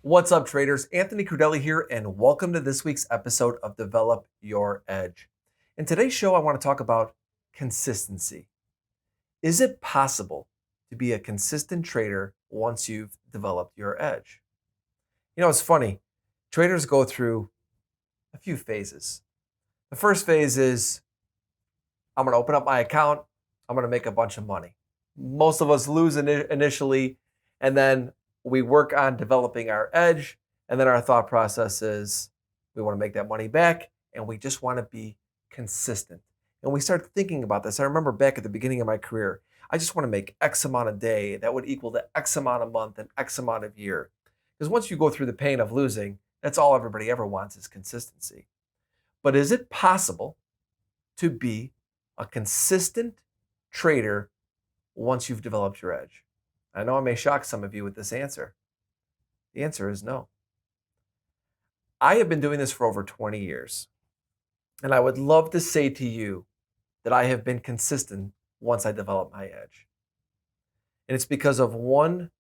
What's up, traders? Anthony Crudele here, and welcome to this week's episode of Develop Your Edge. In today's show, I want to talk about consistency. Is it possible to be a consistent trader once you've developed your edge? It's funny. Traders go through a few phases. The first phase is I'm going to open up my account, I'm going to make a bunch of money. Most of us lose initially, and then we work on developing our edge, and then our thought process is we want to make that money back, and we just want to be consistent. And we start thinking about this. I remember back at the beginning of my career, I just want to make X amount a day. That would equal to X amount a month and X amount of year. Because once you go through the pain of losing, that's all everybody ever wants is consistency. But is it possible to be a consistent trader once you've developed your edge? I know I may shock some of you with this answer. The answer is no. I have been doing this for over 20 years, and I would love to say to you that I have been consistent once I developed my edge. And it's because of one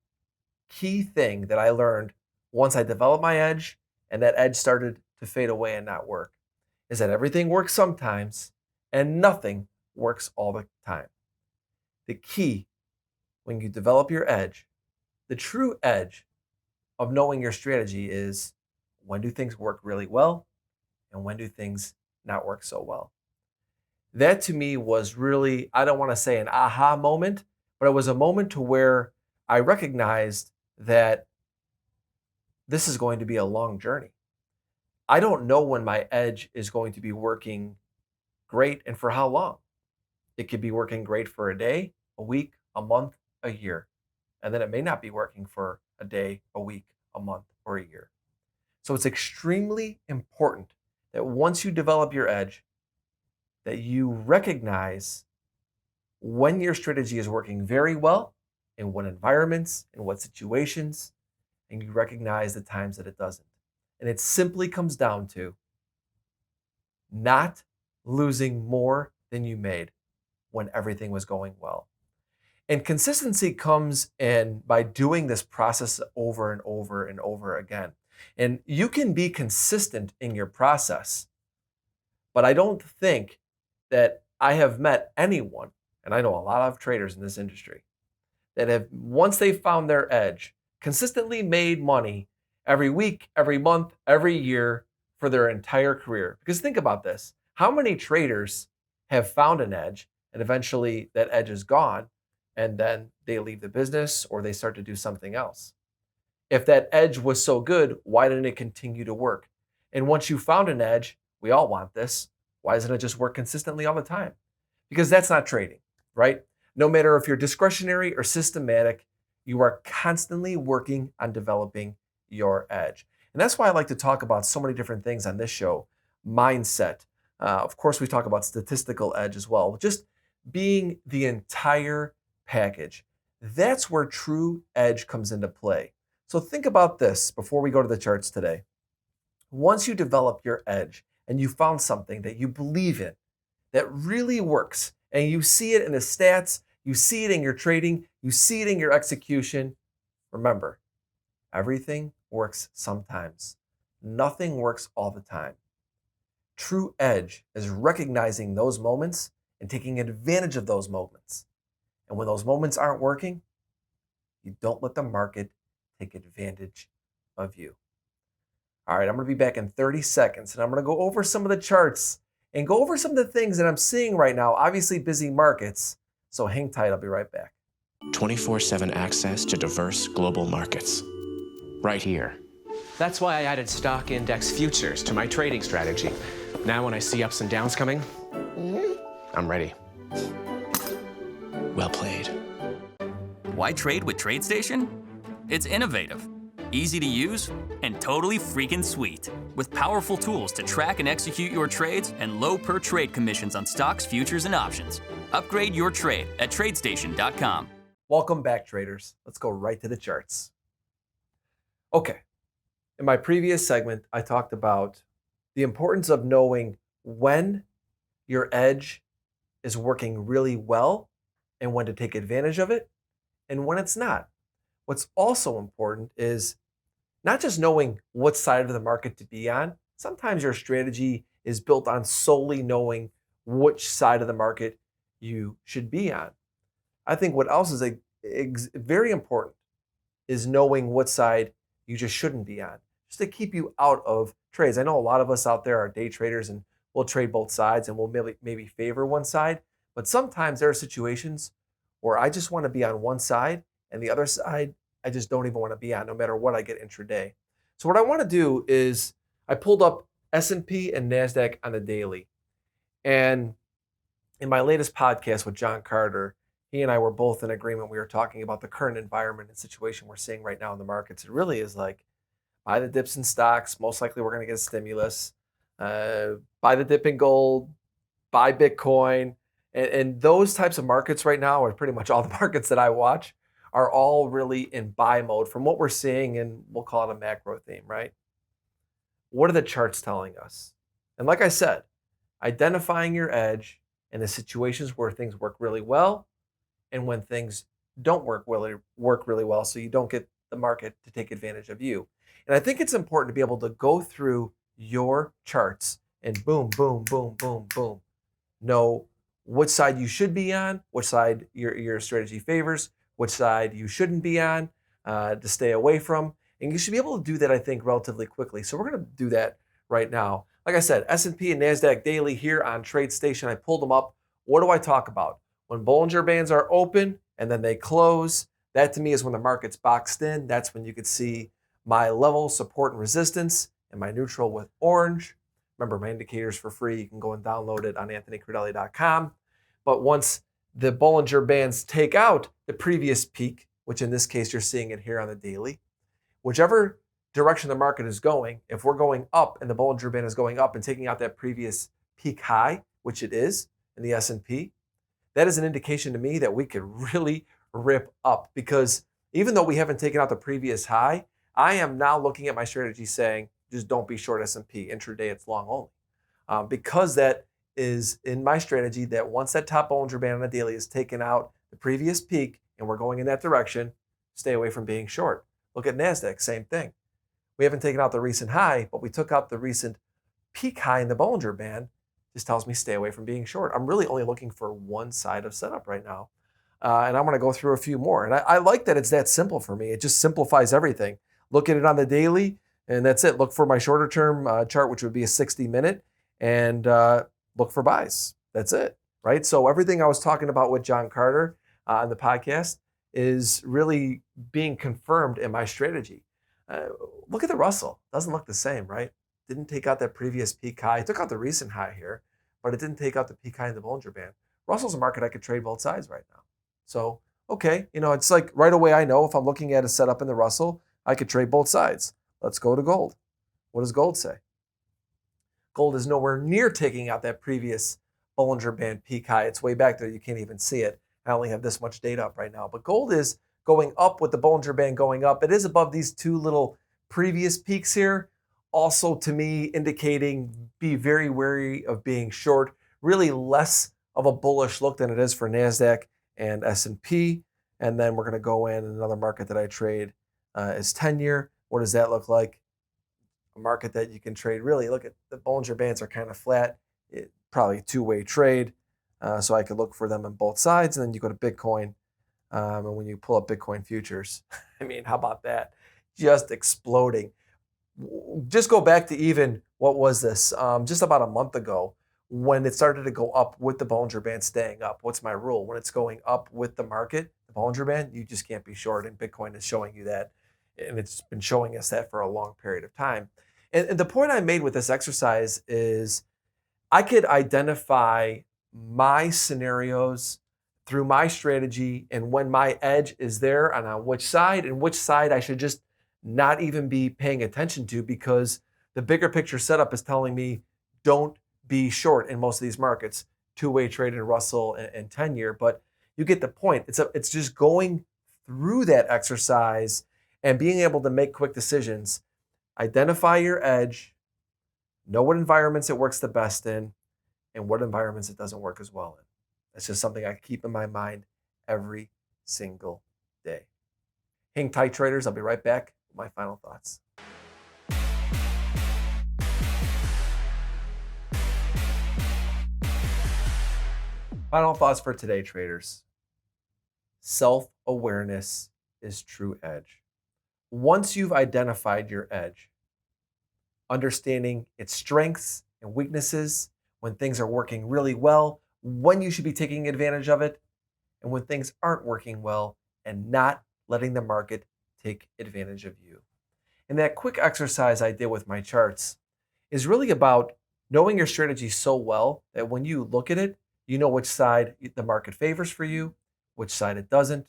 key thing that I learned once I developed my edge and that edge started to fade away and not work, is that everything works sometimes and nothing works all the time. The key when you develop your edge, the true edge of knowing your strategy is when do things work really well and when do things not work so well. That to me was really, I don't want to say an aha moment, but it was a moment to where I recognized that this is going to be a long journey. I don't know when my edge is going to be working great and for how long. It could be working great for a day, a week, a month, a year. And then it may not be working for a day, a week, a month, or a year. So it's extremely important that once you develop your edge, that you recognize when your strategy is working very well, in what environments, in what situations, and you recognize the times that it doesn't. And it simply comes down to not losing more than you made when everything was going well. And consistency comes in by doing this process over and over and over again. And you can be consistent in your process, but I don't think that I have met anyone, and I know a lot of traders in this industry, that have, once they found their edge, consistently made money every week, every month, every year for their entire career. Because think about this. How many traders have found an edge and eventually that edge is gone? And then they leave the business or they start to do something else. If that edge was so good, why didn't it continue to work? And once you found an edge, we all want this. Why doesn't it just work consistently all the time? Because that's not trading, right? No matter if you're discretionary or systematic, you are constantly working on developing your edge. And that's why I like to talk about so many different things on this show. Mindset. Of course, we talk about statistical edge as well. Just being the entire package. That's where true edge comes into play. So think about this before we go to the charts today. Once you develop your edge and you found something that you believe in, that really works, and you see it in the stats, you see it in your trading, you see it in your execution, remember, everything works sometimes. Nothing works all the time. True edge is recognizing those moments and taking advantage of those moments. And when those moments aren't working, you don't let the market take advantage of you. All right, I'm going to be back in 30 seconds, and I'm going to go over some of the charts and go over some of the things that I'm seeing right now. Obviously, busy markets, so hang tight. I'll be right back. 24/7 access to diverse global markets. Right here. That's why I added stock index futures to my trading strategy. Now when I see ups and downs coming, I'm ready. Well played. Why trade with TradeStation? It's innovative, easy to use, and totally freaking sweet. With powerful tools to track and execute your trades and low per trade commissions on stocks, futures, and options. Upgrade your trade at TradeStation.com. Welcome back, traders. Let's go right to the charts. Okay. In my previous segment, I talked about the importance of knowing when your edge is working really well and when to take advantage of it and when it's not. What's also important is not just knowing what side of the market to be on. Sometimes your strategy is built on solely knowing which side of the market you should be on. I think what else is very important is knowing what side you just shouldn't be on, just to keep you out of trades. I know a lot of us out there are day traders and we'll trade both sides and we'll maybe favor one side, but sometimes there are situations where I just want to be on one side and the other side I just don't even want to be on, no matter what I get intraday. So what I want to do is I pulled up S&P and NASDAQ on the daily. And in my latest podcast with John Carter, he and I were both in agreement. We were talking about the current environment and situation we're seeing right now in the markets. It really is like buy the dips in stocks. Most likely we're going to get a stimulus. Buy the dip in gold, buy Bitcoin. And those types of markets right now, are pretty much all the markets that I watch, are all really in buy mode from what we're seeing, and we'll call it a macro theme, right? What are the charts telling us? And like I said, identifying your edge in the situations where things work really well and when things don't work really well, so you don't get the market to take advantage of you. And I think it's important to be able to go through your charts and boom, boom, boom, boom, boom, know which side you should be on, which side your strategy favors, which side you shouldn't be on, to stay away from. And you should be able to do that, I think, relatively quickly. So we're going to do that right now. Like I said, S&P and NASDAQ daily here on TradeStation. I pulled them up. What do I talk about? When Bollinger Bands are open and then they close, that to me is when the market's boxed in. That's when you could see my level, support, and resistance, and my neutral with orange. Remember, my indicator's for free. You can go and download it on anthonycrudele.com. But once the Bollinger Bands take out the previous peak, which in this case you're seeing it here on the daily, whichever direction the market is going, if we're going up and the Bollinger Band is going up and taking out that previous peak high, which it is in the S&P, that is an indication to me that we could really rip up, because even though we haven't taken out the previous high, I am now looking at my strategy saying, just don't be short S&P. Intraday, it's long only. Because that is in my strategy, that once that top Bollinger Band on the daily is taken out the previous peak and we're going in that direction, stay away from being short. Look at NASDAQ, same thing. We haven't taken out the recent high, but we took out the recent peak high in the Bollinger Band. Just tells me stay away from being short. I'm really only looking for one side of setup right now. And I'm going to go through a few more. And I like that it's that simple for me. It just simplifies everything. Look at it on the daily, and that's it. Look for my shorter term chart, which would be a 60-minute, and look for buys. That's it, right? So everything I was talking about with John Carter on the podcast is really being confirmed in my strategy. Look at the Russell. Doesn't look the same, right? Didn't take out that previous peak high. It took out the recent high here, but it didn't take out the peak high in the Bollinger Band. Russell's a market I could trade both sides right now. So, okay, it's like right away I know if I'm looking at a setup in the Russell, I could trade both sides. Let's go to gold. What does gold say? Gold is nowhere near taking out that previous Bollinger Band peak high. It's way back there. You can't even see it. I only have this much data up right now. But gold is going up with the Bollinger Band going up. It is above these two little previous peaks here. Also, to me, indicating be very wary of being short. Really less of a bullish look than it is for NASDAQ and S&P. And then we're going to go in another market that I trade is 10-year. What does that look like? A market that you can trade. Really, look at the Bollinger Bands are kind of flat. Probably a two-way trade. So I could look for them on both sides. And then you go to Bitcoin. And when you pull up Bitcoin futures, I mean, how about that? Just exploding. Just go back to even, what was this? Just about a month ago, when it started to go up with the Bollinger Band staying up. What's my rule? When it's going up with the market, the Bollinger Band, you just can't be short. And Bitcoin is showing you that. And it's been showing us that for a long period of time. And the point I made with this exercise is I could identify my scenarios through my strategy and when my edge is there and on which side, and which side I should just not even be paying attention to, because the bigger picture setup is telling me don't be short in most of these markets. Two-way trade in Russell and 10-year, but you get the point. It's just going through that exercise and being able to make quick decisions. Identify your edge, know what environments it works the best in, and what environments it doesn't work as well in. That's just something I keep in my mind every single day. Hang tight, traders. I'll be right back with my final thoughts. Final thoughts for today, traders. Self-awareness is true edge. Once you've identified your edge, understanding its strengths and weaknesses, when things are working really well, when you should be taking advantage of it, and when things aren't working well, and not letting the market take advantage of you. And that quick exercise I did with my charts is really about knowing your strategy so well that when you look at it, you know which side the market favors for you, which side it doesn't,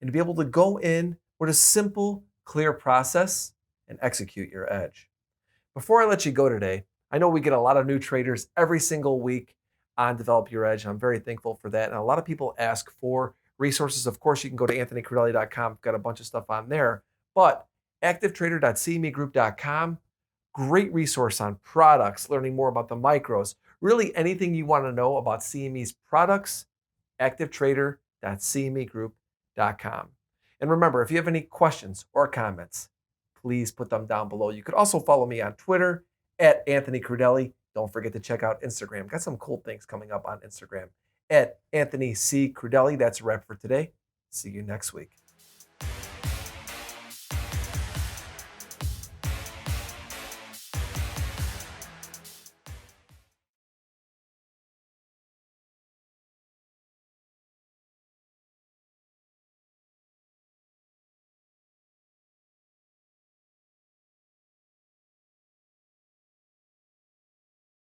and to be able to go in with a simple, clear process and execute your edge. Before I let you go today, I know we get a lot of new traders every single week on Develop Your Edge. I'm very thankful for that. And a lot of people ask for resources. Of course, you can go to anthonycrudele.com. Got a bunch of stuff on there. But activetrader.cmegroup.com, great resource on products, learning more about the micros. Really anything you want to know about CME's products, activetrader.cmegroup.com. And remember, if you have any questions or comments, please put them down below. You could also follow me on Twitter at Anthony Crudele. Don't forget to check out Instagram. Got some cool things coming up on Instagram at Anthony C. Crudele. That's a wrap for today. See you next week.